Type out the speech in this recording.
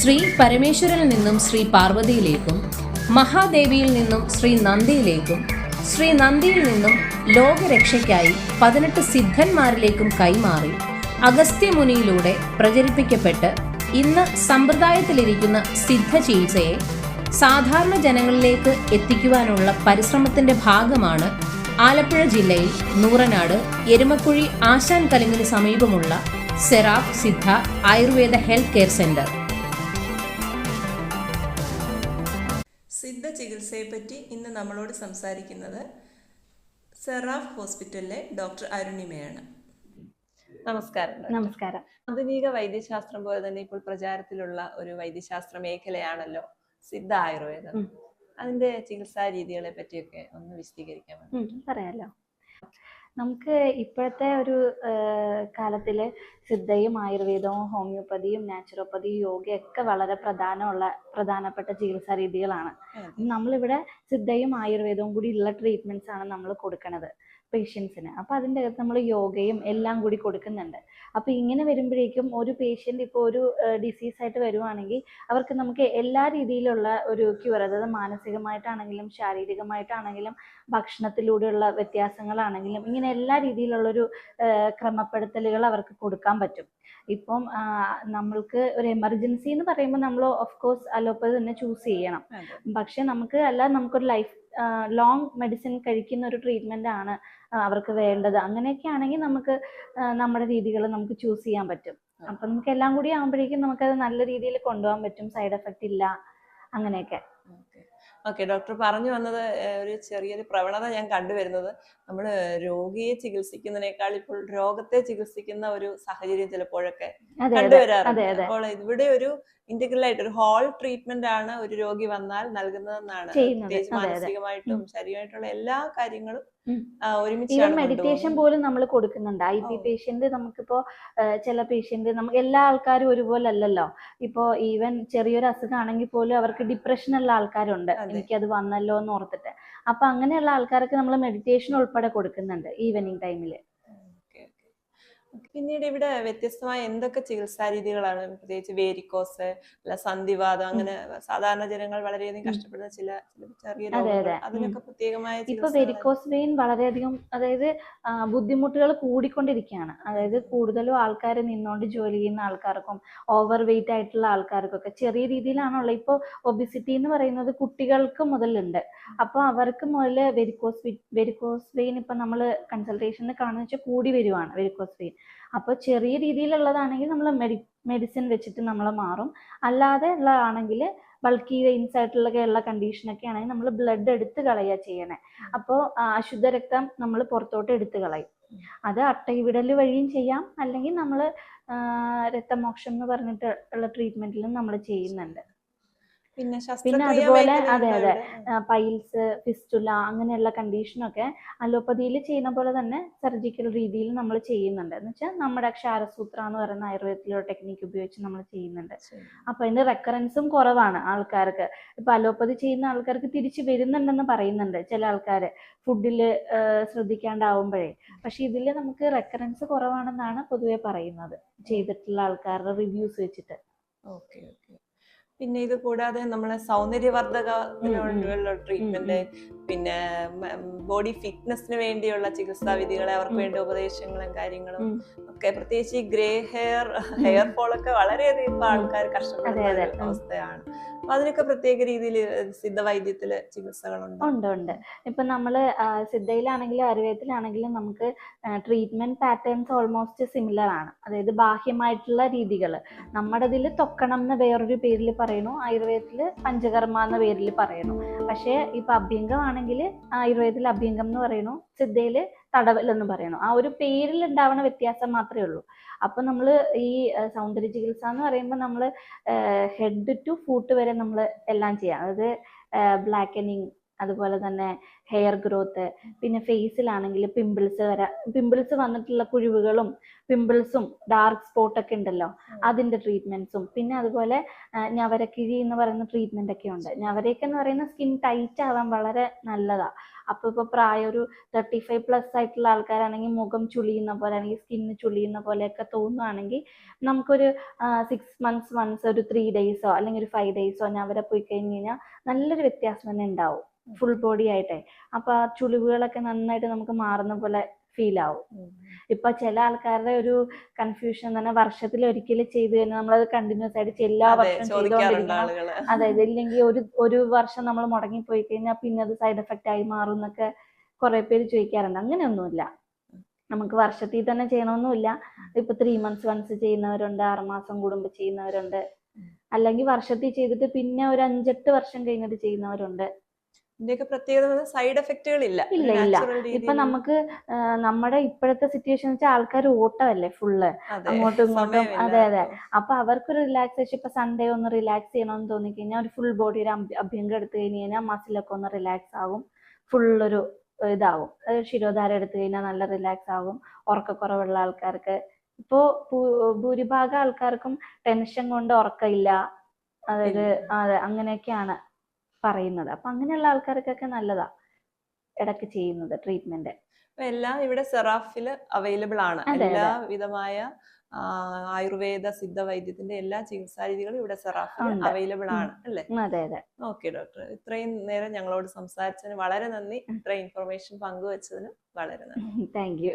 ശ്രീ പരമേശ്വരനിൽ നിന്നും ശ്രീ പാർവതിയിലേക്കും, മഹാദേവിയിൽ നിന്നും ശ്രീ നന്ദിയിലേക്കും, ശ്രീ നന്ദിയിൽ നിന്നും ലോകരക്ഷയ്ക്കായി 18 സിദ്ധന്മാരിലേക്കും കൈമാറി അഗസ്ത്യമുനിയിലൂടെ പ്രചരിപ്പിക്കപ്പെട്ട് ഇന്ന് സമ്പ്രദായത്തിലിരിക്കുന്ന സിദ്ധ ചികിത്സയെ സാധാരണ ജനങ്ങളിലേക്ക് എത്തിക്കുവാനുള്ള പരിശ്രമത്തിന്റെ ഭാഗമാണ് ആലപ്പുഴ ജില്ലയിൽ നൂറനാട് എരുമക്കുഴി ആശാൻ കലിങ്ങിന് സമീപമുള്ള Seraph Siddha Ayurveda health care centre. Siddha ചികിത്സയെപ്പറ്റി ഇന്ന് നമ്മളോട് സംസാരിക്കുന്നത് സെറാഫ് ഹോസ്പിറ്റലിലെ ഡോക്ടർ അരുണിമയാണ്. നമസ്കാരം. നമസ്കാരം. ആധുനിക വൈദ്യശാസ്ത്രം പോലെ തന്നെ ഇപ്പോൾ പ്രചാരത്തിലുള്ള ഒരു വൈദ്യശാസ്ത്ര മേഖലയാണല്ലോ സിദ്ധ ആയുർവേദം. അതിന്റെ ചികിത്സാ രീതികളെ പറ്റിയൊക്കെ ഒന്ന് വിശദീകരിക്കാമോ? പറയാലോ. നമുക്ക് ഇപ്പോഴത്തെ ഒരു കാലത്തില് സിദ്ധയും ആയുർവേദവും ഹോമിയോപ്പതിയും നാച്ചുറോപ്പതിയും യോഗയൊക്കെ വളരെ പ്രധാനപ്പെട്ട ചികിത്സാ രീതികളാണ്. നമ്മളിവിടെ സിദ്ധയും ആയുർവേദവും കൂടി ഉള്ള ട്രീറ്റ്മെന്റ്സ് ആണ് നമ്മൾ കൊടുക്കുന്നത് പേഷ്യൻസിന്. അപ്പൊ അതിൻ്റെ അകത്ത് നമ്മൾ യോഗയും എല്ലാം കൂടി കൊടുക്കുന്നുണ്ട്. അപ്പൊ ഇങ്ങനെ വരുമ്പോഴേക്കും ഒരു പേഷ്യന്റ് ഇപ്പോൾ ഒരു ഡിസീസ് ആയിട്ട് വരുവാണെങ്കിൽ അവർക്ക് നമുക്ക് എല്ലാ രീതിയിലുള്ള ഒരു ക്യൂർ, അതായത് മാനസികമായിട്ടാണെങ്കിലും ശാരീരികമായിട്ടാണെങ്കിലും ഭക്ഷണത്തിലൂടെയുള്ള വ്യത്യാസങ്ങളാണെങ്കിലും ഇങ്ങനെ എല്ലാ രീതിയിലുള്ളൊരു ക്രമപ്പെടുത്തലുകൾ അവർക്ക് കൊടുക്കാൻ പറ്റും. ഇപ്പം നമ്മൾക്ക് ഒരു എമർജൻസി എന്ന് പറയുമ്പോൾ നമ്മൾ ഓഫ് കോഴ്സ് അലോപ്പതി തന്നെ ചൂസ് ചെയ്യണം. പക്ഷെ നമുക്കൊരു ലൈഫ് ലോങ് മെഡിസിൻ കഴിക്കുന്ന ഒരു ട്രീറ്റ്മെന്റ് ആണ് അവർക്ക് വേണ്ടത്. അങ്ങനെയൊക്കെ ആണെങ്കിൽ നമുക്ക് നമ്മുടെ രീതികൾ നമുക്ക് ചൂസ് ചെയ്യാൻ പറ്റും. അപ്പൊ നമുക്ക് എല്ലാം കൂടി ആകുമ്പോഴേക്കും നമുക്കത് നല്ല രീതിയിൽ കൊണ്ടുപോകാൻ പറ്റും, സൈഡ് എഫക്റ്റ് ഇല്ല, അങ്ങനെയൊക്കെ. ഓക്കെ, ഡോക്ടർ പറഞ്ഞു വന്നത് ഒരു ചെറിയൊരു പ്രവണത ഞാൻ കണ്ടുവരുന്നത്, നമ്മൾ രോഗിയെ ചികിത്സിക്കുന്നതിനേക്കാൾ ഇപ്പോൾ രോഗത്തെ ചികിത്സിക്കുന്ന ഒരു സാഹചര്യം ചിലപ്പോഴൊക്കെ കണ്ടുവരാറുണ്ട്. അപ്പോൾ ഇവിടെ ഒരു ഇന്റഗ്രൽ ആയിട്ട് ഒരു ഹോൾ ട്രീറ്റ്മെന്റ് ആണ് ഒരു രോഗി വന്നാൽ നൽകുന്നതെന്നാണ്. മാനസികമായിട്ടും ശരീരമായിട്ടുള്ള എല്ലാ കാര്യങ്ങളും ഒരുമിച്ച്. മെഡിറ്റേഷൻ പോലും നമ്മൾ കൊടുക്കുന്നുണ്ട്. IP പേഷ്യന്റ്, നമുക്കിപ്പോ ചില പേഷ്യന്റ്, നമുക്ക് എല്ലാ ആൾക്കാരും ഒരുപോലെ അല്ലല്ലോ. ഇപ്പോ ഈവൻ ചെറിയൊരു അസുഖമാണെങ്കിൽ പോലും അവർക്ക് ഡിപ്രഷൻ ഉള്ള ആൾക്കാരുണ്ട്, എനിക്കത് വന്നല്ലോ എന്ന് ഓർത്തിട്ട്. അപ്പൊ അങ്ങനെയുള്ള ആൾക്കാർക്ക് നമ്മൾ മെഡിറ്റേഷൻ ഉൾപ്പെടെ കൊടുക്കുന്നുണ്ട് ഈവനിങ് ടൈമില്. പിന്നീട് ഇവിടെ വ്യത്യസ്തമായ എന്തൊക്കെ ചികിത്സാ രീതികളാണ്? പ്രത്യേകിച്ച് വേരിക്കോസ് അല്ല സന്ധിവാദം, അങ്ങനെ സാധാരണ ജനങ്ങൾ വളരെയധികം കഷ്ടപ്പെടുന്ന ചില ചെറിയ രോഗങ്ങൾ, അതിനൊക്കെ പ്രത്യേകമായ ഇപ്പൊ വെരിക്കോസ് വെയിൻ വളരെയധികം, അതായത് ബുദ്ധിമുട്ടുകൾ കൂടിക്കൊണ്ടിരിക്കുകയാണ്. അതായത് കൂടുതലും ആൾക്കാർ നിന്നോണ്ട് ജോലി ചെയ്യുന്ന ആൾക്കാർക്കും ഓവർ വെയിറ്റ് ആയിട്ടുള്ള ആൾക്കാർക്കൊക്കെ ചെറിയ രീതിയിലാണുള്ളത്. ഇപ്പൊ ഒബിസിറ്റി എന്ന് പറയുന്നത് കുട്ടികൾക്ക് മുതലുണ്ട്. അപ്പൊ അവർക്ക് മുതൽ വെരിക്കോസ് വെയിൻ ഇപ്പൊ നമ്മൾ കൺസൾട്ടേഷനിൽ കാണുന്ന വെച്ചാൽ കൂടി വരുവാണ് വെരിക്കോസ് വെയിൻ. അപ്പോൾ ചെറിയ രീതിയിലുള്ളതാണെങ്കിൽ നമ്മൾ മെഡിസിൻ വെച്ചിട്ട് നമ്മൾ മാറും. അല്ലാതെ ഉള്ളതാണെങ്കിൽ ബൾക്കി വെയിൻസ് ആയിട്ടുള്ള കണ്ടീഷനൊക്കെ ആണെങ്കിൽ നമ്മൾ ബ്ലഡ് എടുത്ത് കളയുക ചെയ്യണേ. അപ്പോൾ അശുദ്ധ രക്തം നമ്മൾ പുറത്തോട്ട് എടുത്ത് കളയും. അത് അട്ടവിടൽ വഴിയും ചെയ്യാം, അല്ലെങ്കിൽ നമ്മൾ രക്തമോക്ഷം എന്ന് പറഞ്ഞിട്ട് ഉള്ള ട്രീറ്റ്മെന്റിലും നമ്മൾ ചെയ്യുന്നുണ്ട്. പിന്നെ അതുപോലെ പൈൽസ്, ഫിസ്റ്റുല അങ്ങനെയുള്ള കണ്ടീഷനൊക്കെ അലോപ്പതിയിൽ ചെയ്യുന്ന പോലെ തന്നെ സർജിക്കൽ രീതിയിൽ നമ്മൾ ചെയ്യുന്നുണ്ട്. എന്ന് വെച്ചാൽ നമ്മുടെ ക്ഷാരസൂത്ര എന്ന് പറയുന്ന ആയുർവേദത്തിലുള്ള ടെക്നിക്ക് ഉപയോഗിച്ച് നമ്മൾ ചെയ്യുന്നുണ്ട്. അപ്പൊ അതിന്റെ റെക്കറൻസും കുറവാണ് ആൾക്കാർക്ക്. ഇപ്പൊ അലോപ്പതി ചെയ്യുന്ന ആൾക്കാർക്ക് തിരിച്ചു വരുന്നുണ്ടെന്ന് പറയുന്നുണ്ട് ചില ആൾക്കാര്, ഫുഡില് ശ്രദ്ധിക്കാണ്ടാവുമ്പോഴേ. പക്ഷെ ഇതില് നമുക്ക് റെക്കറൻസ് കുറവാണെന്നാണ് പൊതുവെ പറയുന്നത്, ചെയ്തിട്ടുള്ള ആൾക്കാരുടെ റിവ്യൂസ് വെച്ചിട്ട്. ഓക്കെ. പിന്നെ ഇത് കൂടാതെ നമ്മളെ സൗന്ദര്യവർദ്ധകത്തിനുള്ള ട്രീറ്റ്മെന്റ്, പിന്നെ ബോഡി ഫിറ്റ്നസിന് വേണ്ടിയുള്ള ചികിത്സാ വിധികളെ, അവർക്ക് വേണ്ട ഉപദേശങ്ങളും കാര്യങ്ങളും ഒക്കെ, പ്രത്യേകിച്ച് ഈ ഗ്രേ ഹെയർ ഫോൾ ഒക്കെ വളരെയധികം ഇപ്പൊ ആൾക്കാർ കഷ്ടപ്പെടുന്ന ഒരു അവസ്ഥയാണ്. അപ്പൊ അതിനൊക്കെ പ്രത്യേക രീതിയിൽ സിദ്ധവൈദ്യത്തില് ചികിത്സകളുണ്ട്. ഉണ്ട്. ഇപ്പൊ നമ്മള് സിദ്ധയിലാണെങ്കിലും ആയുർവേദത്തിലാണെങ്കിലും നമുക്ക് ട്രീറ്റ്മെന്റ് പാറ്റേൺസ് ഓൾമോസ്റ്റ് സിമിലർ ആണ്. അതായത് ബാഹ്യമായിട്ടുള്ള രീതികൾ നമ്മുടെ ഇതിൽ തൊക്കണം എന്ന് വേറൊരു പേരിൽ പറയണു, ആയുർവേദത്തില് പഞ്ചകർമ്മ എന്ന പേരിൽ പറയണു. പക്ഷെ ഇപ്പൊ അഭ്യംഗം ആണെങ്കിൽ ആയുർവേദത്തിൽ അഭ്യംഗം എന്ന് പറയണു, സിദ്ധയില് തടവൽ എന്ന് പറയണു. ആ ഒരു പേരിൽ ഉണ്ടാവുന്ന വ്യത്യാസം മാത്രമേ ഉള്ളൂ. അപ്പൊ നമ്മൾ ഈ സൗന്ദര്യ ചികിത്സ എന്ന് പറയുമ്പോൾ നമ്മൾ ഹെഡ് ടു ഫൂട്ട് വരെ നമ്മൾ എല്ലാം ചെയ്യാം. അതായത് ബ്ലാക്കനിങ്, അതുപോലെ തന്നെ ഹെയർ ഗ്രോത്ത്, പിന്നെ ഫേസിലാണെങ്കിൽ പിമ്പിൾസ് വന്നിട്ടുള്ള കുഴിവുകളും പിമ്പിൾസും ഡാർക്ക് സ്പോട്ടൊക്കെ ഉണ്ടല്ലോ, അതിന്റെ ട്രീറ്റ്മെന്റ്സും, പിന്നെ അതുപോലെ ഞവരക്കിഴി എന്ന് പറയുന്ന ട്രീറ്റ്മെന്റ് ഒക്കെ ഉണ്ട്. ഞവരയൊക്കെ എന്ന് പറയുന്ന സ്കിൻ ടൈറ്റ് ആവാൻ വളരെ നല്ലതാ. അപ്പൊ ഇപ്പൊ പ്രായം ഒരു 35+ ആയിട്ടുള്ള ആൾക്കാരാണെങ്കിൽ മുഖം ചുളിയുന്ന പോലെ അല്ലെങ്കിൽ സ്കിന്ന് ചുളിയുന്ന പോലെയൊക്കെ തോന്നുവാണെങ്കിൽ നമുക്കൊരു 6 months വൺസ് ഒരു 3 days അല്ലെങ്കിൽ ഒരു 5 days ഞവരെ പോയി കഴിഞ്ഞ് കഴിഞ്ഞാൽ നല്ലൊരു വ്യത്യാസം തന്നെ ഉണ്ടാവും ഫുൾ ബോഡി ആയിട്ടേ. അപ്പൊ ആ ചുളിവുകളൊക്കെ നന്നായിട്ട് നമുക്ക് മാറുന്ന പോലെ ഫീൽ ആവും. ഇപ്പൊ ചില ആൾക്കാരുടെ ഒരു കൺഫ്യൂഷൻ തന്നെ വർഷത്തിൽ ഒരിക്കലും ചെയ്തു കഴിഞ്ഞാൽ നമ്മളത് കണ്ടിന്യൂസ് ആയിട്ട് എല്ലാ വർഷവും ചെയ്തുകൊണ്ടിരിക്കണം. അതായത് ഇല്ലെങ്കിൽ ഒരു വർഷം നമ്മൾ മുടങ്ങിപ്പോയി കഴിഞ്ഞാൽ പിന്നെ അത് സൈഡ് എഫക്റ്റ് ആയി മാറും എന്നൊക്കെ കുറെ പേര് ചോദിക്കാറുണ്ട്. അങ്ങനെയൊന്നുമില്ല, നമുക്ക് വർഷത്തിൽ തന്നെ ചെയ്യണമെന്നില്ല. ഇപ്പൊ 3 months വൺസ് ചെയ്യുന്നവരുണ്ട്, 6 മാസം കൂടുമ്പോൾ ചെയ്യുന്നവരുണ്ട്, അല്ലെങ്കിൽ വർഷത്തിൽ ചെയ്തിട്ട് പിന്നെ ഒരു 5-8 വർഷം കഴിഞ്ഞിട്ട് ചെയ്യുന്നവരുണ്ട്. ഇതിന്റെയൊക്കെ പ്രത്യേകത സൈഡ് എഫക്റ്റുകൾ ഇല്ല. ഇപ്പൊ നമുക്ക് നമ്മുടെ ഇപ്പോഴത്തെ സിറ്റുവേഷൻ വെച്ചാൽ ആൾക്കാർ ഓട്ടമല്ലേ ഫുള്ള്, അങ്ങോട്ടും ഇങ്ങോട്ടും. അതെ. അപ്പൊ അവർക്കൊരു റിലാക്സേഷൻ, ഇപ്പൊ സൺഡേ ഒന്ന് റിലാക്സ് ചെയ്യണമെന്ന് തോന്നിക്കഴിഞ്ഞാൽ ഒരു ഫുൾ ബോഡി ഒരു അഭ്യംഗം എടുത്തു കഴിഞ്ഞ് കഴിഞ്ഞാൽ മസിലൊക്കെ ഒന്ന് റിലാക്സ് ആകും, ഫുള്ളൊരു ഇതാവും. ശിരോധാര എടുത്തു കഴിഞ്ഞാൽ നല്ല റിലാക്സ് ആകും. ഉറക്കക്കുറവുള്ള ആൾക്കാർക്ക്, ഇപ്പോ ഭൂരിഭാഗം ആൾക്കാർക്കും ടെൻഷൻ കൊണ്ട് ഉറക്കമില്ല, അതായത് അതെ അങ്ങനെയൊക്കെയാണ് പറയുന്നത്. അപ്പൊ അങ്ങനെയുള്ള ആൾക്കാർക്കൊക്കെ നല്ലതാ ഇടയ്ക്ക് ചെയ്യുന്നത് ട്രീറ്റ്മെന്റ്. എല്ലാം ഇവിടെ സെറാഫില് അവൈലബിൾ ആണ്. എല്ലാ വിധമായ ആയുർവേദ സിദ്ധ വൈദ്യത്തിന്റെ എല്ലാ ചികിത്സാ രീതികളും ഇവിടെ സെറാഫിൽ അവൈലബിൾ ആണ് അല്ലേ? അതെ. ഓക്കെ ഡോക്ടർ, ഇത്രയും നേരം ഞങ്ങളോട് സംസാരിച്ചതിന് വളരെ നന്ദി. ഇത്രയും ഇൻഫർമേഷൻ പങ്കുവച്ചതിന് വളരെ നന്ദി. Thank you.